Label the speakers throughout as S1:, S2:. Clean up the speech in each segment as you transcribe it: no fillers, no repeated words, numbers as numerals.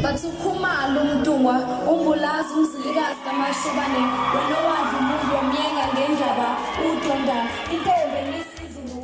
S1: bathi kuma lumntungwa umbulazi umzilikazi kamashobane wena wadla umuntu wamyenga ngendaba udonda intombi nesizulu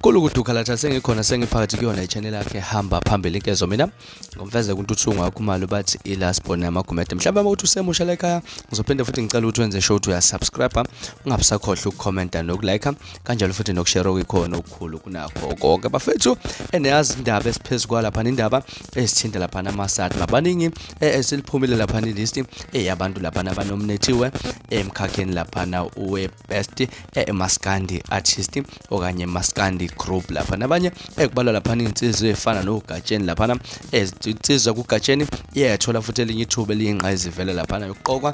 S2: Kulukuduka latha sengikhona sengiphakathi kuyona ichannel yakhe hamba phambili inkezo mina ngomfeze kuntuthungu wakhumalo bathi ilasbon amagumede mhlawumbe uma uthi usemusha la ekhaya ngizophinde futhi ngicela ukuthi wenze show uya subscribe ungabusakhohle ukucomment nokulike kanjalo futhi nokushare okukhona okukhulu kunakho konke bafethu eneyazi indaba esiphezulu lapha indaba ezithinta lapha namasatma baningi esiliphumile lapha ilist eyabantu lapha abanomnethiwe emkhakheni lapha uwe best emaskandi artist okanye maskandi group lapha nabanye ekubalwa lapha insizwe efana noUGatsheni lapha insizwa kuUGatsheni iyathola futhi elinye ithuba eliyinqa izivele lapha yokuqokwa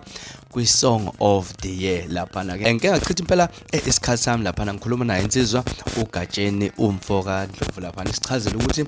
S2: kwi-song of the year lapha ke ngeke ngachitha impela isikhathi sami lapha ngikhuluma naye insizwa uGatsheni umfoka Ndlovu lapha isichazela ukuthi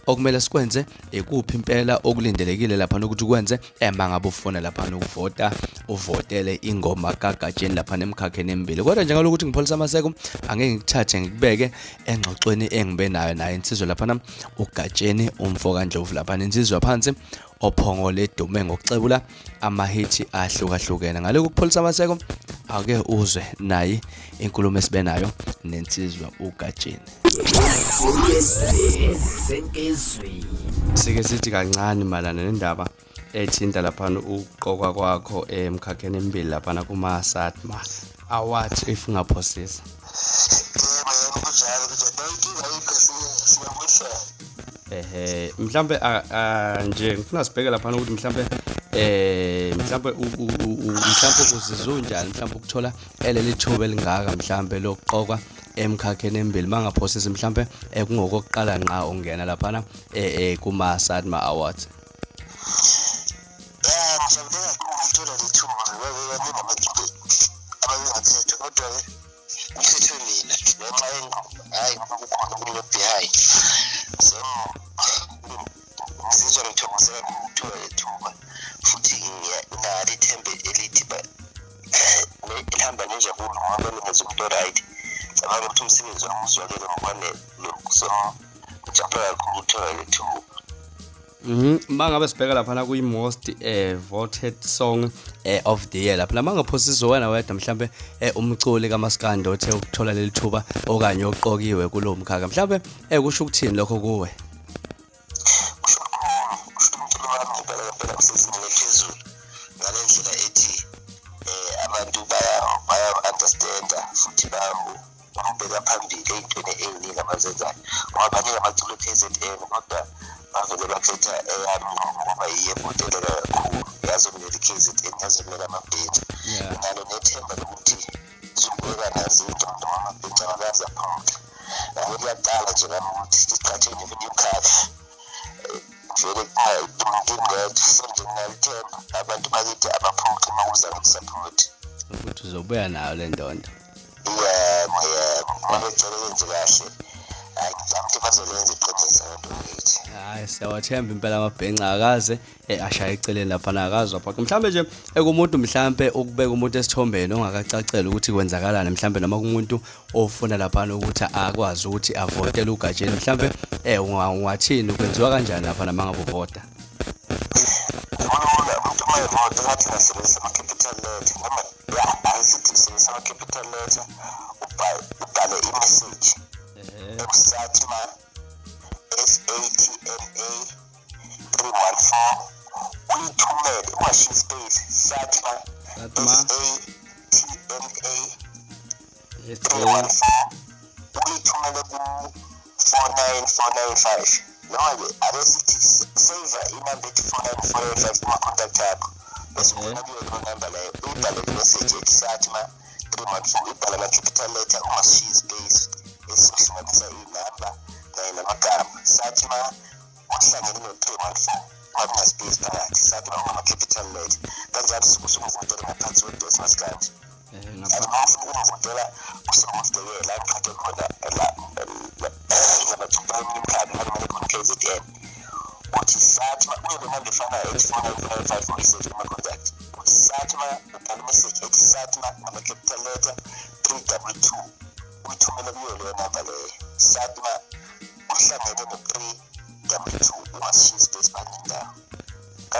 S2: okumele sikwenze ekuphi impela okulindelekile lapha ukuthi ukwenze mangabe ufuna lapha ukuvota uvotele ingoma kaGatsheni lapha nemkhakheni emibili kodwa njengalokuthi ngipholisa amaseko angeke ngikuthathe ngikubeke engxoxweni engibe nayo naye insizwa lapha uGatsheni umfoka Ndlovu lapha insizwa phansi ophongole dume ngokucebula amahiti ahlukahlukene ngaloku kupholisa amaseko ake uzwe naye inkulumo esibe nayo nensizwa uGatsheni sike sithi kancane malana nendaba ethinta lapha uqokwa kwakho emkhakheni emibili lapha kuma SATMA awards if ungaphosisa mhlambe nje ngifuna sibheke lapha ukuthi mhlambe uzizwa unjani mhlambe ukuthola leli thuba elingaka mhlambe lokuqokwa emkhakheni emibili mangaphosisa mhlambe kungokokuqala nqa ungena lapha kuma SATMA awards mangabe sibheka lapha kuyi most voted song of the year lapha mangaphosisa wena wedwa mhlambe umculi kaMaskandi othe ukuthola leli thuba okanye oqokiwe kulo mkhakha mhlambe kusho ukuthini lokho kuwe ukuthi uzobuya nayo le ndondo hayi siyawathemba impela amabhenca akaze ashaya eceleni lapha nakazwa phaka mhlambe nje ekumuntu mhlambe ukubeka umuntu esithombeni ongakacacela ukuthi kwenzakalani mhlambe noma kumuntu ofuna lapha ukuthi akwazi ukuthi avotele uGatsheni mhlambe ungathini kwenziwa kanjani lapha namangabe uvota
S3: SATMA SATMA 314 uyithumele washi space SATMA SATMA 314 uyithumele ku 49495 noma abesithi save inamba ethi 49495 kuma contact yakho bese ufuna kuyo lo number leyo ubhale message ethi SATMA 314 ubhale ama capital letter uma shi space esihlanganisa inamba kanye namagama SATMA uhlangene no314 kwabona space phakathi SATMA uma capital letter kanjalo sukuvotela ngaphansi kwe maskandi ngaphansi ukuvotela usukuvotela ngaphansi khona la labathupa imikhathi noma khona KZN uthi SATMA uyobe namba efana 84955 message kuma contact uthi SATMA ubhale message ethi SATMA ama capital letter 322 uyithumela kuyo leyo namba leyo SATMA uhlangene no322 ungashiya space banindawo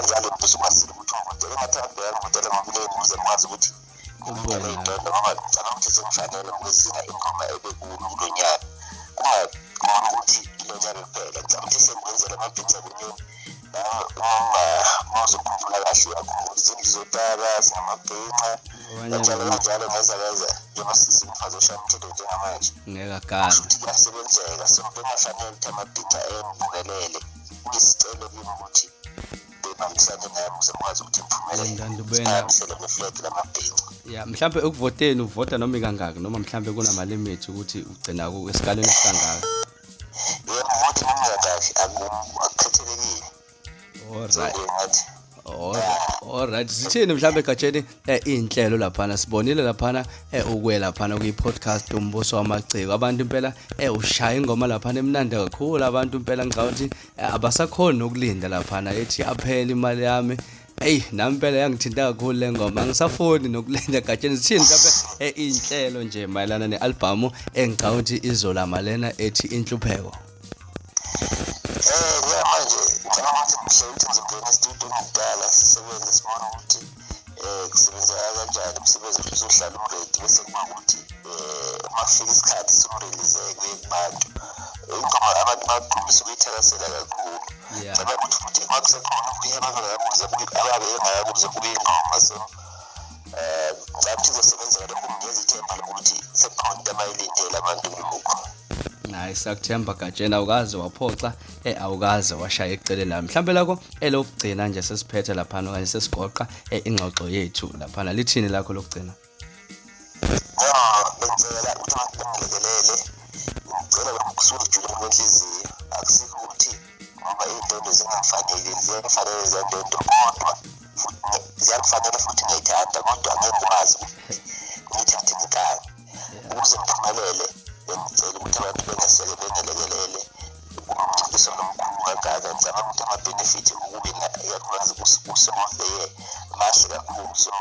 S3: kanjalo ngizokwazile ukuthi ungivotele ngathi ngivotele ngobunini ukuze ngikwazi ukuthi ngivotele indondo ngoba ngicabanga ukuthi zimfanele ngokwezinga ingoma ebekulu kulo nyaka kungakona ukuthi ilo nyaka kuphela ngicabanga ukuthi sengwenzela amabhinca kunini mawuzokhumbula kahle yakho izindlu zotaba sinamabhinca kanjalo ngezakeza njengoba simfazi oshaya umthetho njengamanje
S2: ngeke agana
S3: futhi kuyasebenzeka so bengafanele ukuthi amabhinca engibukelele kuyisicelo kimi ukuthi bebambisane nami ukuze ngikwazi ukuthi ngiphumelele neflag lamabhinca
S2: ya mhlambe ukuvoteni uvota noma ikangaka noma mhlambe kunama limit ukuthi ugcina esikaleni esikangaka
S3: ngivota noma ikangaka akukhethelekile
S2: alright sithini mhlambe egatsheni inhlelo laphana sibonile laphana ukuwe laphana kwi-podcast umbuso wamaciko abantu impela ushaya ingoma laphana emnandi kakhulu abantu impela ngicabanga ukuthi abasakhona nokulinda laphana ethi aphela imali yami nami impela yangithinta kakhulu le ngoma angisafoni nokulinda egatsheni sithini mhlambe inhlelo nje mayelana ne-album engicabanga ukuthi izolama lena ethi inhlupheko
S3: manje ngicabanga ukuthi mhlawumbe ngizongena e-studio ngidala sisebenze sibona ukuthi kusebenzeka kanjani umsebenzi uzohlala umready bese kuba ukuthi makufika isikhathi somrelease-ke kubantu ingoma abantu bagqumisa ukuyithakasela kakhulu ngicabanga ukuthi futhi makusekhona ukuya abangakabuze kube ingoma so ngicabanga ukuthi izosebenzeka lokho nginikeza ithemba lokuthi sekukhona into abayilindele abantu kulokho
S2: nayi sakuthemba gatsheni awukaze waphoxa awukaze washaya eceleni la mhlambe lakho elokugcina nje sesiphethe laphana okanye sesigoqa ingxoxo yethu laphana lithini lakho lokugcina
S3: benzela ukuthi abantu bangilekelele ngicela lokusuka ejuleni kwenhliziyo akusikho ukuthi ngoba iy'ndondo zingafanele ziyangifanele zendondo kodwa ziyangifanele futhi ngiyithanda kodwa angeke ngikwazi ngiyithathe ngikanye ukuze ngiphumelele bengicela ukuthi abantu bengaseke bengelekelele umncintiswano omkhulu kangaka ngicabanga ukuthi ama-benefit ukubi ikakhulukazi ku-song of the year mahle kakhulu so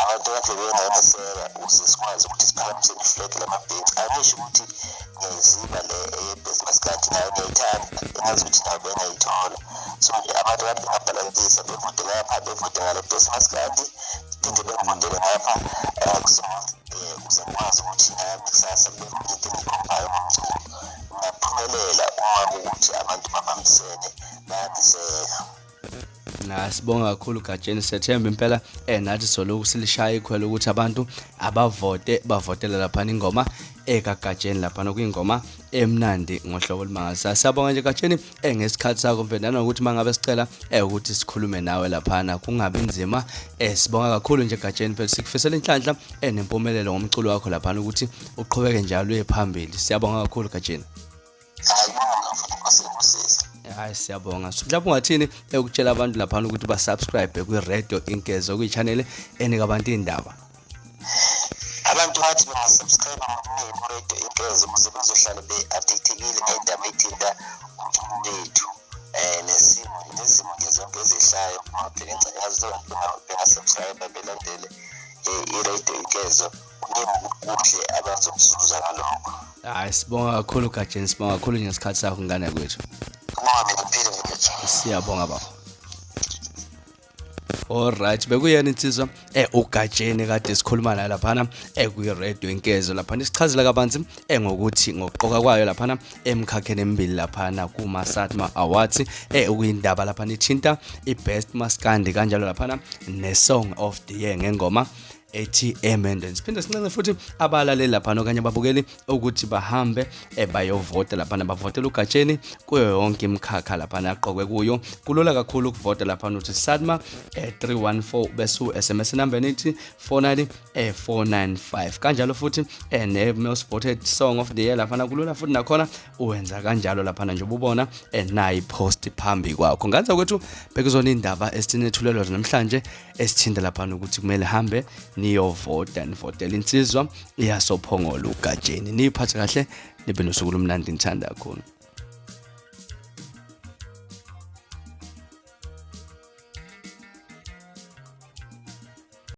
S3: abantu kade bengangeseka ukuze sikwazi ukuthi siphakamiseni iflag lamabhenci angisho ukuthi ngiyayiziba le eyebhesi masikhathi nayo ngiyayithanda engazi ukuthi nayo bengayithola so abantu kade bengabhalansisa bevotele ngapha bevote ngale bhesi masikhathi phinde bengivotele ngapha ukuze ngikwazi ukuthi nami kusasa kube khona into engiyikhombayo ngomculo ngingaphumelela uma kuwukuthi abantu babambisene bayangiseka
S2: sibonga kakhulu gatsheni sethemba impela nathi soloku silishaya ikhwela ukuthi abantu bavotele laphana ingoma ekagatsheni laphana kuyingoma emnandi ngohlobo limangasa siyabonga nje gatsheni ngesikhathi sakho mfendana ukuthi mangabe sicela ukuthi sikhulume nawe laphana kungabi nzima sibonga kakhulu nje gatsheni phela sikufisela inhlanhla nempumelelo ngomculo wakho laphana ukuthi uqhubeke njalo uye phambili siyabonga kakhulu gatsheni hayi siyabonga mhlawumbe ungathini ukutshela abantu laphana ukuthi ba-subscribe kwi-radio inkezo kwi-channel enika abantu indaba
S3: abantu bathi bangasubscribe ngobuningi ku-radio inkezo ukuze bazohlala be-updatekile ngey'ndaba ey'thinta umculo wethu nezimo nje zonke ezehlayo bengasubscribe belandele i-radio inkezo kuningi kuhle abazokuzuza ngalokho
S2: hayi sibonga kakhulu gatsheni sibonga kakhulu ngesikhathi sakho ngane kwethu siyabonga baba alright bekuyena insizwa uGatsheni kade sikhuluma naye laphana kwi-radio inkezo laphana isichazela kabanzi ngokuthi ngokuqoka kwayo laphana emkhakheni emibili laphana kuma SATMA Awards ukuyindaba laphana ithinta i-best maskandi kanjalo laphana ne-song of the year ngengoma ethi Emenden siphinde sincenze futhi abalaleli laphana okanye ababukeli ukuthi bahambe bayovota laphana bavotela uGatsheni kuyo yonke imkhakha laphana aqokwe kuyo kulula kakhulu ukuvota laphana uthi SATMA 314 bese SMS number ethi 49495 kanjalo futhi ne-most voted song of the year laphana kulula futhi nakhona uwenza kanjalo laphana nje ububona nayi post phambi kwakho nganza kwethu bekuzona indaba esinethulelwa namhlanje esithinda laphana ukuthi kumele hambe niyovota nivotela insizwa iyasophongolo uGatsheni niphathe kahle nibe nosuku lomnandi ngithanda kakhulu.